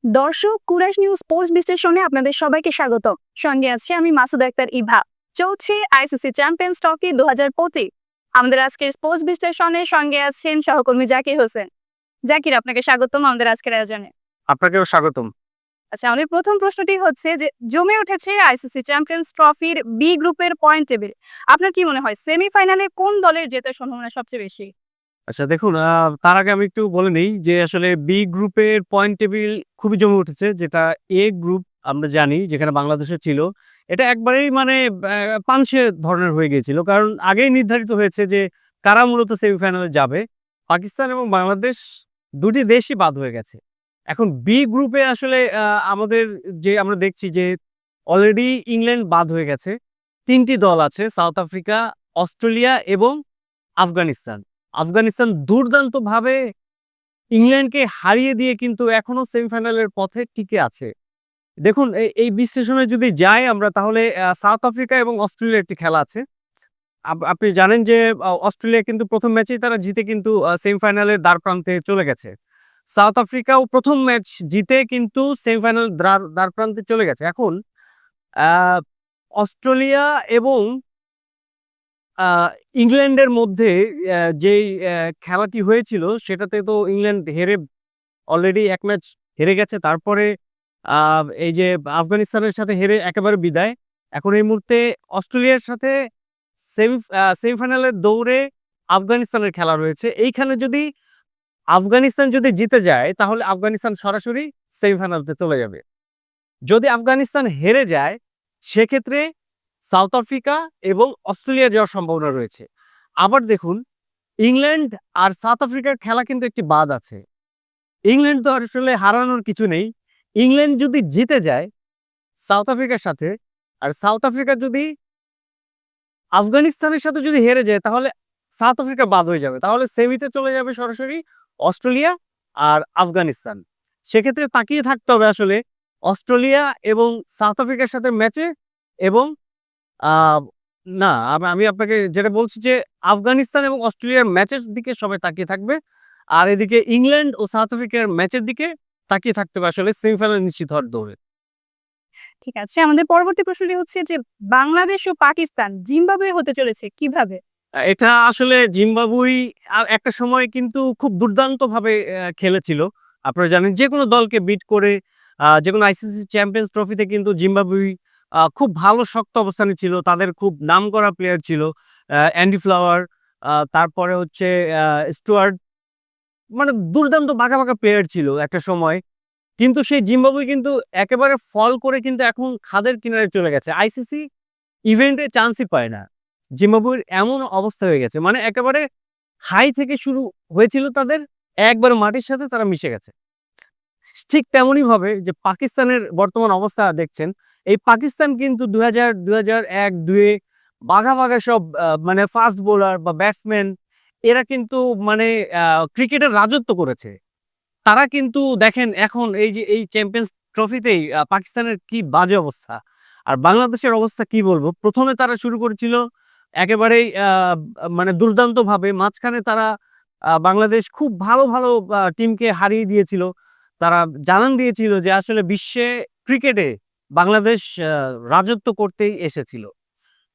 দর্শক Kurash news sports বিশ্লেষণে আপনাদের সবাইকে স্বাগত। সঙ্গে আছি আমি মাসুদ আক্তার ইভা। চলছে আইসিসি চ্যাম্পিয়ন্স ট্রফি 2025। আমাদের আজকের স্পোর্টস বিশ্লেষণে সঙ্গে আছেন সহকর্মী জাকির হোসেন। জাকির, আপনাকে স্বাগতম আমাদের আজকের আয়োজনে। আপনাকেও স্বাগতম। আচ্ছা, আমাদের প্রথম প্রশ্নটি হচ্ছে যে জমে উঠেছে আইসিসি চ্যাম্পিয়ন্স ট্রফির বি গ্রুপের পয়েন্ট টেবিল। আপনার কি মনে হয় সেমিফাইনালে কোন দলের জেতার সম্ভাবনা সবচেয়ে বেশি? আচ্ছা দেখুন, তার আগে আমি একটু বলে নেই যে আসলে বি গ্রুপের পয়েন্ট টেবিল খুবই জমে উঠেছে। যেটা এ গ্রুপ আমরা জানি যেখানে বাংলাদেশও ছিল। এটা একবারেই মানে পাংশে ধরনের হয়ে গিয়েছিল। কারণ আগেই নির্ধারিত হয়েছে যে কারা মূলত সেমিফাইনালে যাবে। পাকিস্তান এবং বাংলাদেশ ২ টি দেশই বাদ হয়ে গেছে। এখন বি গ্রুপে আসলে আমাদের যে আমরা দেখছি যে অলরেডি ইংল্যান্ড বাদ হয়ে গেছে। ৩ টি দল আছে, সাউথ আফ্রিকা, অস্ট্রেলিয়া এবং আফগানিস্তান। আফগানিস্তান দুর্দান্তভাবে ইংল্যান্ডকে হারিয়ে দিয়ে কিন্তু এখনো সেমিফাইনালের পথে টিকে আছে। দেখুন এই বিশ্লেষণে যদি যাই আমরা তাহলে সাউথ আফ্রিকা এবং অস্ট্রেলিয়ার একটি খেলা আছে। আপনি জানেন যে অস্ট্রেলিয়া কিন্তু ১ম ম্যাচেই তারা জিতে কিন্তু সেমিফাইনালের দ্বারপ্রান্তে চলে গেছে। সাউথ আফ্রিকাও ১ম ম্যাচ জিতে কিন্তু সেমিফাইনাল দ্বারপ্রান্তে চলে গেছে। এখন আ অস্ট্রেলিয়া এবং আ ইংল্যান্ডের মধ্যে যেই খেলাটি হয়েছিল সেটাতে তো ইংল্যান্ড হেরে অলরেডি ১ ম্যাচ হেরে গেছে। তারপরে আ এই যে আফগানিস্তানের সাথে হেরে একেবারে বিদায়। এখন এই মুহূর্তে অস্ট্রেলিয়ার সাথে সেমিফাইনালের দৌড়ে আফগানিস্তানের খেলা রয়েছে। এইখানে যদি আফগানিস্তান যদি জিতে যায় তাহলে আফগানিস্তান সরাসরি সেমিফাইনালতে চলে যাবে। যদি আফগানিস্তান হেরে যায় সেক্ষেত্রে সাউথ আফ্রিকা এবং অস্ট্রেলিয়া যাওয়ার সম্ভাবনা রয়েছে। আবার দেখুন, ইংল্যান্ড আর সাউথ আফ্রিকার খেলা কিন্তু একটি বাদ আছে। ইংল্যান্ড তো আসলে হারানোর কিছু নেই। ইংল্যান্ড যদি জিতে যায় সাউথ আফ্রিকার সাথে, আর সাউথ আফ্রিকা যদি আফগানিস্তানের সাথে যদি হেরে যায় তাহলে সাউথ আফ্রিকা বাদ হয়ে যাবে। তাহলে সেমিতে চলে যাবে সরাসরি অস্ট্রেলিয়া আর আফগানিস্তান। সেক্ষেত্রে তাকিয়ে থাকতে হবে আসলে অস্ট্রেলিয়া এবং সাউথ আফ্রিকার সাথে ম্যাচে এবং আ না, আমি আপনাকে যেটা বলছি যে আফগানিস্তান এবং অস্ট্রেলিয়ার ম্যাচের দিকে সবাই তাকিয়ে থাকবে। আর এদিকে ইংল্যান্ড ও সাউথ আফ্রিকার ম্যাচের দিকে তাকিয়ে থাকতে হবে আসলে সেমিফাইনাল নিশ্চিত হওয়ার দৌড়ে। ঠিক আছে, আমাদের পরবর্তী প্রশ্নটি হচ্ছে যে বাংলাদেশ ও পাকিস্তান জিম্বাবুয়ে হতে চলেছে কিভাবে? এটা আসলে জিম্বাবুই একটা সময় কিন্তু খুব দুর্দান্তভাবে খেলেছিল। আপনারা জানেন যেকোনো দলকে বিট করে যেকোনো আইসিসি চ্যাম্পিয়ন্স ট্রফিতে কিন্তু জিম্বাবুই খুব ভালো শক্ত অবস্থানে ছিল। তাদের খুব নামকরা প্লেয়ার ছিল। অ্যান্ডি ফ্লাওয়ার, তারপরে হচ্ছে স্টুয়ার্ট, মানে দুর্দান্ত বাঘা প্লেয়ার ছিল একটা সময়। কিন্তু সেই জিম্বাবুয়ে কিন্তু একেবারে ফল করে কিন্তু এখন খাদের কিনারে চলে গেছে। আইসিসি ইভেন্টে চান্সই পায় না। জিম্বাবুয়ের এমন অবস্থা হয়ে গেছে। মানে একেবারে হাই থেকে শুরু হয়েছিল তাদের, একবারে মাটির সাথে তারা মিশে গেছে। ঠিক তেমনইভাবে যে পাকিস্তানের বর্তমান অবস্থা দেখছেন, এই পাকিস্তান কিন্তু ২০০১-২ এ বাঘা সব মানে ফাস্ট বোলার বা ব্যাটসম্যান এরা কিন্তু মানে আ ক্রিকেটের রাজত্ব করেছে। তারা কিন্তু দেখেন এখন এই যে এই চ্যাম্পিয়ন্স ট্রফিতেই পাকিস্তানের কি বাজে অবস্থা। আর বাংলাদেশের অবস্থা কি বলবো? ১ম এ তারা শুরু করেছিল একেবারেই মানে দুর্দান্তভাবে। মাঝখানে তারা বাংলাদেশ খুব ভালো টিমকে হারিয়ে দিয়েছিল। তারা জানান দিয়েছিল যে আসলে বিশ্বে ক্রিকেটে বাংলাদেশ রাজত্ব করতেই এসেছিল।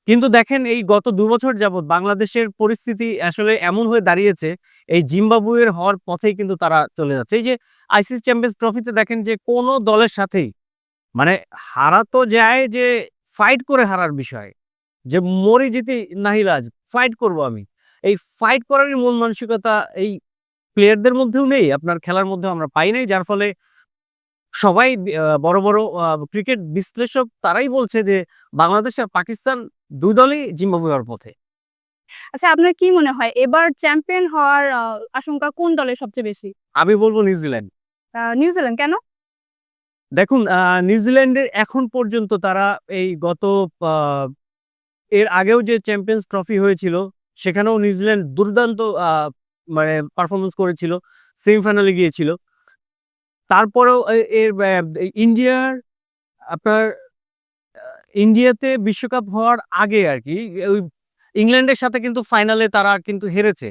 কিন্তু দেখেন এই গত ২ বছর যাবৎ বাংলাদেশের পরিস্থিতি আসলে এমন হয়ে দাঁড়িয়েছে, এই জিম্বাবুয়ের হওয়ার পথেই কিন্তু তারা চলে যাচ্ছে। এই যে আইসিসি চ্যাম্পিয়ন্স ট্রফিতে দেখেন যে কোন দলের সাথেই মানে হারা তো যায় যে ফাইট করে হারার বিষয়। যে মরি জিতি নাহিলাজ, ফাইট করব আমি। এই ফাইট করারই মন মানসিকতা এই প্লেয়ারদের মধ্যেও নেই, আপনার খেলার মধ্যেও আমরা পাই নাই। যার ফলে সবাই বড় ক্রিকেট বিশ্লেষক তারাই বলছে যে বাংলাদেশ আর পাকিস্তান ২ দলই জিম্বাবুয়ে হওয়ার পথে। আচ্ছা, আপনার কি মনে হয় এবার চ্যাম্পিয়ন হওয়ার আশঙ্কা কোন দলের সবচেয়ে বেশি? আমি বলব নিউজিল্যান্ড। নিউজিল্যান্ড কেন? দেখুন, নিউজিল্যান্ডের এখন পর্যন্ত তারা এই গত আ এর আগেও যে চ্যাম্পিয়ন্স ট্রফি হয়েছিল সেখানেও নিউজিল্যান্ড দুর্দান্ত মানে পারফরম্যান্স করেছিল। সেমিফাইনালে গিয়েছিল। তারপরেও এর ইন্ডিয়ার আপনার ইন্ডিয়াতে বিশ্বকাপ হওয়ার আগে আরকি ওই ইংল্যান্ডের সাথে কিন্তু ফাইনালে তারা কিন্তু হেরেছে।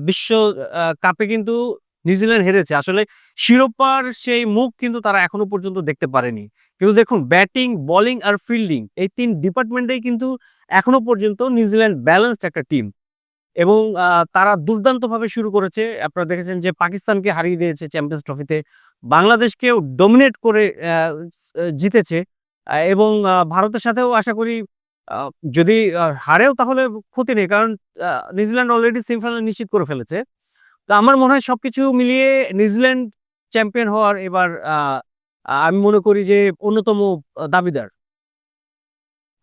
বিশ্ব কাপে কিন্তু নিউজিল্যান্ড হেরেছে। আসলে শিরোপার সেই মুখ কিন্তু তারা এখনো পর্যন্ত দেখতে পারেনি। কিন্তু দেখুন ব্যাটিং, বোলিং আর ফিল্ডিং এই ৩ ডিপার্টমেন্টেই কিন্তু এখনো পর্যন্ত নিউজিল্যান্ড ব্যালেন্সড একটা টিম এবং তারা দুর্দান্তভাবে শুরু করেছে। আপনারা দেখেছেন যে পাকিস্তানকে হারিয়ে দিয়েছে চ্যাম্পিয়ন্স ট্রফিতে। বাংলাদেশকেও ডমিনেট করে জিতেছে এবং ভারতের সাথেও আশা করি আ যদি হারেও তাহলে ক্ষতি নেই। কারণ নিউজিল্যান্ড অলরেডি সেমিফাইনাল নিশ্চিত করে ফেলেছে। তো আমার মনে হয় সবকিছু মিলিয়ে নিউজিল্যান্ড চ্যাম্পিয়ন হওয়ার এবার আমি মনে করি যে অন্যতম দাবিদার।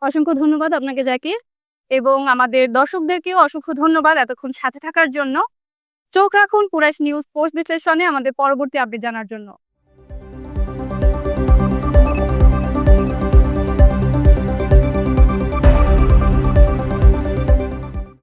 অসংখ্য ধন্যবাদ আপনাকে জাকির, এবং আমাদের দর্শকদেরকেও অসংখ্য ধন্যবাদ এতক্ষণ সাথে থাকার জন্য। চোখ রাখুন কুরাইশ নিউজ স্পোর্টস বিশ্লেষণে আমাদের পরবর্তী আপডেট জানার জন্য।